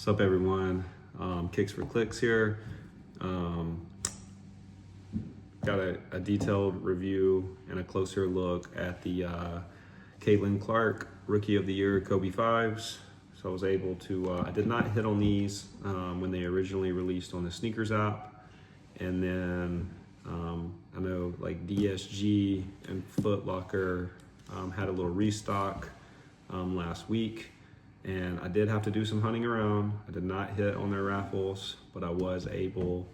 What's up, everyone? Kicks for Clicks here. Got a detailed review and a closer look at the Clarke Rookie of the Year Kobe 5s. So I was able to, I did not hit on these when they originally released on the sneakers app. And then I know like DSG and Foot Locker had a little restock last week. And I did have to do some hunting around. I did not hit on their raffles, but I was able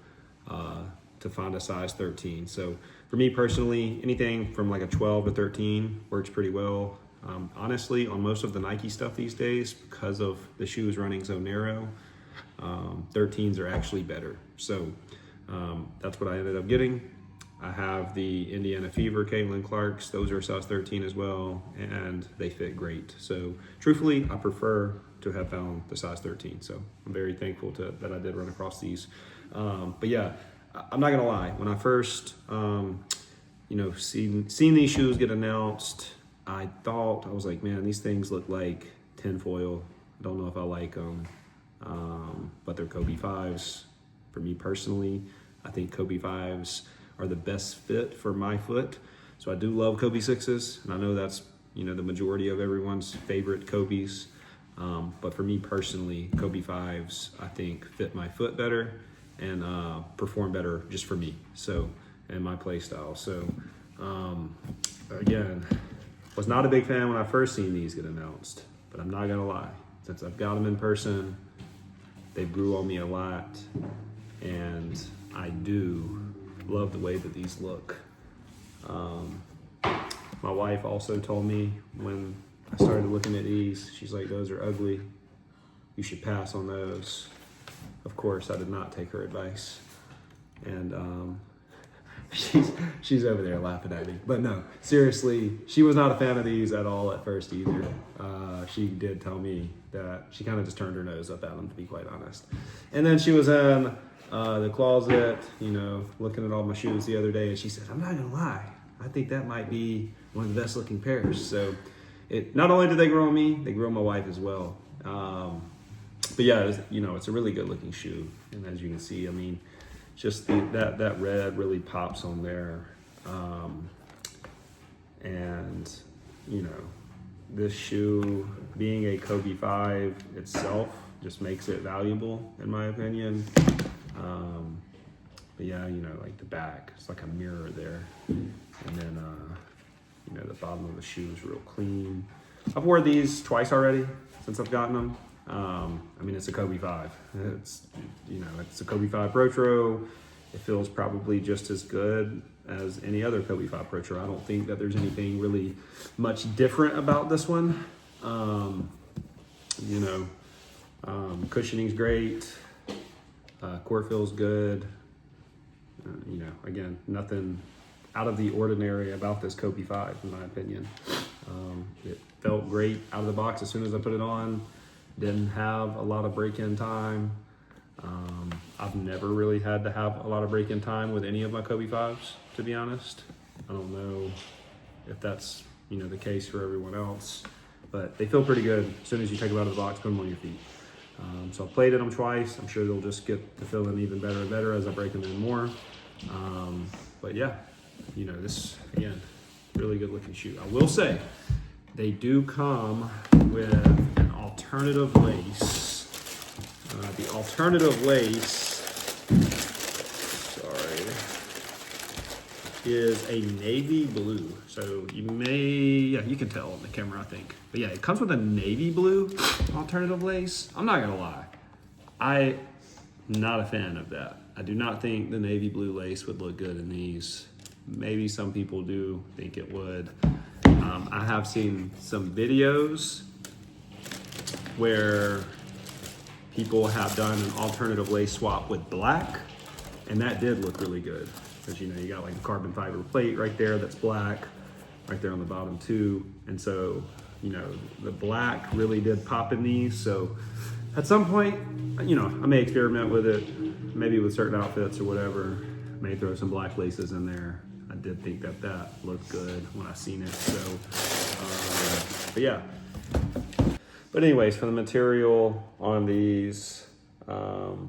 to find a size 13. So for me personally, anything from like a 12 to 13 works pretty well. Honestly, on most of the Nike stuff these days, because of the shoes running so narrow, 13s are actually better. So that's what I ended up getting. I have the Indiana Fever Clarkes. Those are size 13 as well, and they fit great. So truthfully, I prefer to have found the size 13. So I'm very thankful that I did run across these. But yeah, I'm not gonna lie. When I first, seen these shoes get announced, I was like, man, these things look like tinfoil. I don't know if I like them, but they're Kobe 5s. For me personally, I think Kobe 5s are the best fit for my foot. So I do love Kobe 6s, and I know that's the majority of everyone's favorite Kobe's. But for me personally, Kobe 5s I think fit my foot better and perform better just for me. So and my play style. So again, was not a big fan when I first seen these get announced, but I'm not gonna lie. Since I've got them in person, they grew on me a lot, and I do love the way that these look. My wife also told me when I started looking at these, she's like, those are ugly. You should pass on those. Of course, I did not take her advice. And she's over there laughing at me. But no, seriously, she was not a fan of these at all at first either. She did tell me that she kind of just turned her nose up at them, to be quite honest. And then she was in the closet, looking at all my shoes the other day, and she said, I'm not gonna lie, I think that might be one of the best looking pairs. So not only did they grow on me, they grew on my wife as well. But yeah, it's a really good looking shoe. And as you can see, I mean, just that red really pops on there. And this shoe being a Kobe 5 itself just makes it valuable in my opinion. But yeah, like the back, it's like a mirror there. And then, the bottom of the shoe is real clean. I've worn these twice already since I've gotten them. I mean, it's a Kobe 5. It's a Kobe 5 Protro. It feels probably just as good as any other Kobe 5 Protro. I don't think that there's anything really much different about this one. Cushioning's great. Court feels good. Again, nothing out of the ordinary about this Kobe 5, in my opinion. It felt great out of the box as soon as I put it on. Didn't have a lot of break-in time. I've never really had to have a lot of break-in time with any of my Kobe 5s, to be honest. I don't know if that's, the case for everyone else, but they feel pretty good as soon as you take them out of the box, put them on your feet. So I've played at them twice. I'm sure they'll just get to feeling even better and better as I break them in more. But yeah, this, again, really good looking shoe. I will say, they do come with an alternative lace. The alternative lace, is a navy blue. So you can tell on the camera, I think. But yeah, it comes with a navy blue alternative lace. I'm not gonna lie, I'm not a fan of that. I do not think the navy blue lace would look good in these. Maybe some people do think it would. I have seen some videos where people have done an alternative lace swap with black, and that did look really good. Because you got like a carbon fiber plate right there that's black, right there on the bottom too. And so, the black really did pop in these. So at some point, I may experiment with it, maybe with certain outfits or whatever. May throw some black laces in there. I did think that looked good when I seen it. So, but yeah. But anyways, for the material on these, on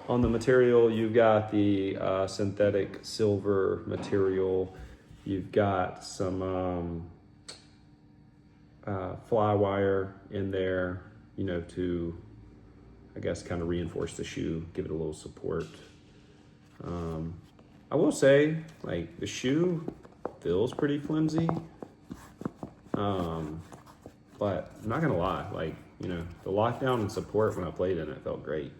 the material, you've got the synthetic silver material. You've got some fly wire in there, you know, to, I guess, kind of reinforce the shoe, give it a little support. I will say, like, the shoe feels pretty flimsy. But I'm not gonna lie, like, you know, the lockdown and support when I played in it felt great.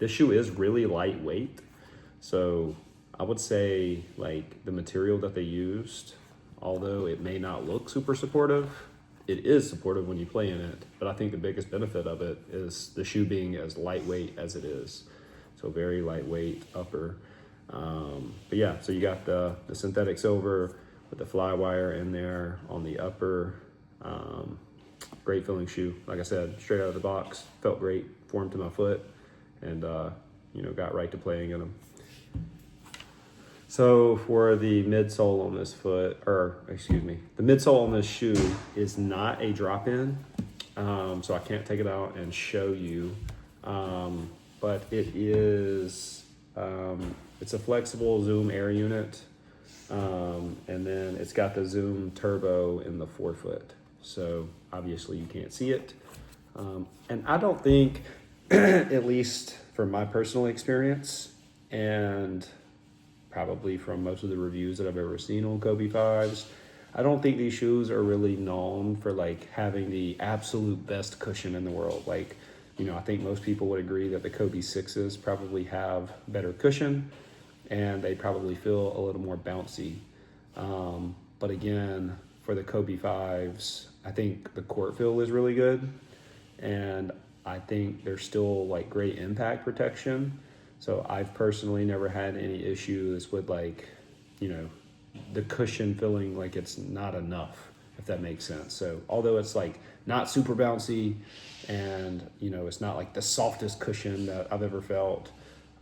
This shoe is really lightweight, so I would say, like, the material that they used, although it may not look super supportive, it is supportive when you play in it. But I think the biggest benefit of it is the shoe being as lightweight as it is. So very lightweight upper. But yeah, so you got the synthetic silver with the fly wire in there on the upper. Great feeling shoe. Like I said, straight out of the box, felt great, formed to my foot, and you know, got right to playing in them. So for the midsole on this foot, or excuse me, the midsole on this shoe is not a drop-in, so I can't take it out and show you, but it is, it's a flexible Zoom air unit, and then it's got the Zoom turbo in the forefoot. So obviously you can't see it. And I don't think, at least from my personal experience, and probably from most of the reviews that I've ever seen on Kobe 5s, I don't think these shoes are really known for, like, having the absolute best cushion in the world. Like, you know, I think most people would agree that the Kobe 6s probably have better cushion and they probably feel a little more bouncy. But again, for the Kobe 5s, I think the court feel is really good, and I think there's still, like, great impact protection. So I've personally never had any issues with, like, you know, the cushion feeling like it's not enough, if that makes sense. So although it's, like, not super bouncy and, you know, it's not like the softest cushion that I've ever felt,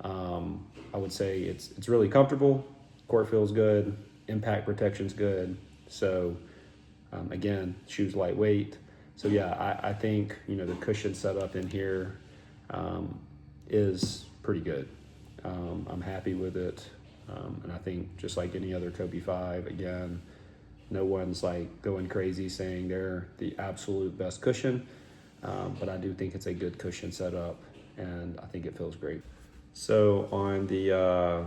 I would say it's really comfortable. Court feels good. Impact protection's good. So again, shoe's lightweight. So yeah, I think, you know, the cushion setup in here is pretty good. I'm happy with it. And I think just like any other Kobe 5, again, no one's, like, going crazy saying they're the absolute best cushion. But I do think it's a good cushion setup, and I think it feels great. So on the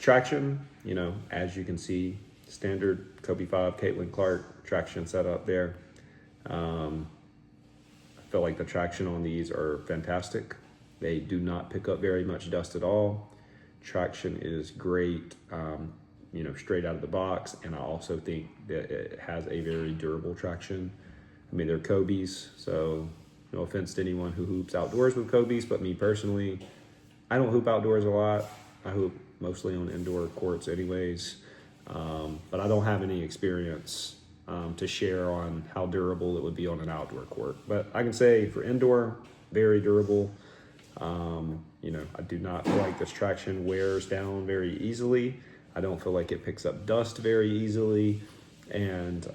traction, you know, as you can see, standard Kobe 5 Clarke traction setup there. I feel like the traction on these are fantastic. They do not pick up very much dust at all. Traction is great, you know, straight out of the box. And I also think that it has a very durable traction. I mean, they're Kobe's, so no offense to anyone who hoops outdoors with Kobe's, but me personally, I don't hoop outdoors a lot. I hoop mostly on indoor courts anyways. But I don't have any experience to share on how durable it would be on an outdoor court. But I can say for indoor, very durable. You know, I do not feel like this traction wears down very easily. I don't feel like it picks up dust very easily. And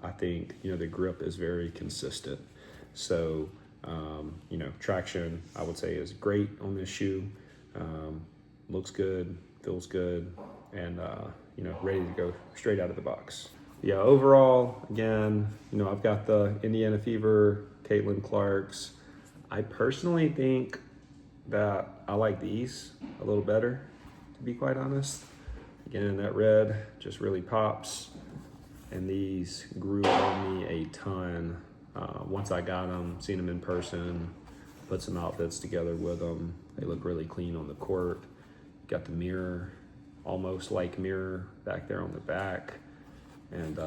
I think, you know, the grip is very consistent. So, you know, traction, I would say, is great on this shoe. Looks good, feels good, and, you know, ready to go straight out of the box. Yeah, overall, again, you know, I've got the Indiana Fever Clarkes. I personally think that I like these a little better, to be quite honest. Again, that red just really pops, and these grew on me a ton. Once I got them, seen them in person, put some outfits together with them. They look really clean on the court. Got the mirror, almost like mirror back there on the back. And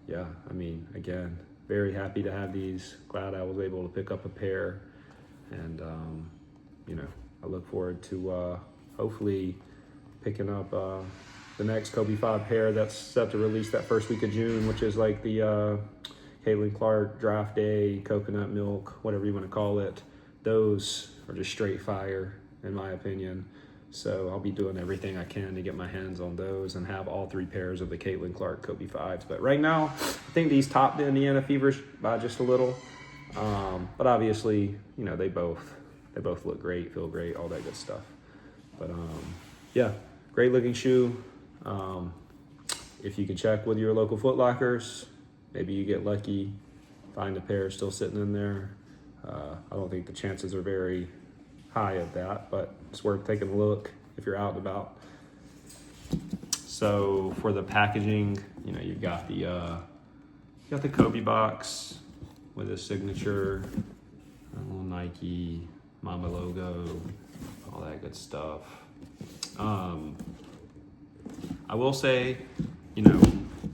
yeah, I mean, again, very happy to have these. Glad I was able to pick up a pair. And, you know, I look forward to hopefully picking up the next Kobe 5 pair that's set to release that first week of June, which is like the Clarke Draft Day, Coconut Milk, whatever you want to call it. Those are just straight fire, in my opinion. So I'll be doing everything I can to get my hands on those and have all 3 pairs of the Clarke Kobe 5s. But right now, I think these topped the Indiana Fevers by just a little. But obviously, you know, they both look great, feel great, all that good stuff. But yeah, great looking shoe. If you can check with your local Foot Lockers, maybe you get lucky, find a pair still sitting in there. I don't think the chances are very high of that, but it's worth taking a look if you're out and about. So for the packaging, you know, you've got the Kobe box with a signature, a little Nike Mamba logo, all that good stuff. I will say, you know,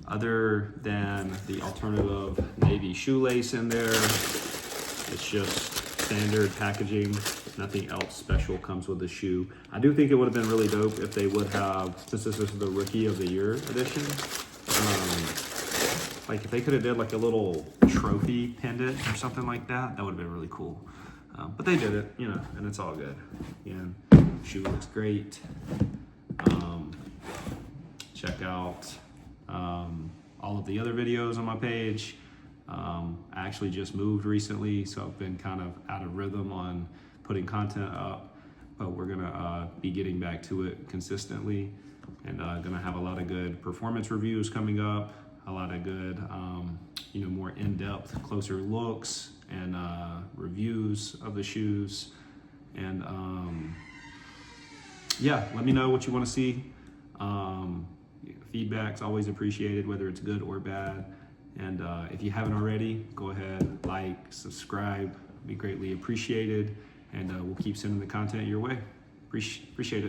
other than the alternative navy shoelace in there, it's just standard packaging. Nothing else special comes with the shoe. I do think it would have been really dope if they would have, since this is the Rookie of the Year edition, like if they could have did like a little trophy pendant or something like that, that would have been really cool. But they did it, you know, and it's all good. Again, shoe looks great. Check out all of the other videos on my page. I actually just moved recently, so I've been kind of out of rhythm on putting content up, but we're gonna be getting back to it consistently, and gonna have a lot of good performance reviews coming up, a lot of good, you know, more in-depth, closer looks and reviews of the shoes. And yeah, let me know what you want to see. Feedback's always appreciated, whether it's good or bad. And if you haven't already, go ahead, like, subscribe, be greatly appreciated. And we'll keep sending the content your way. Appreciate it.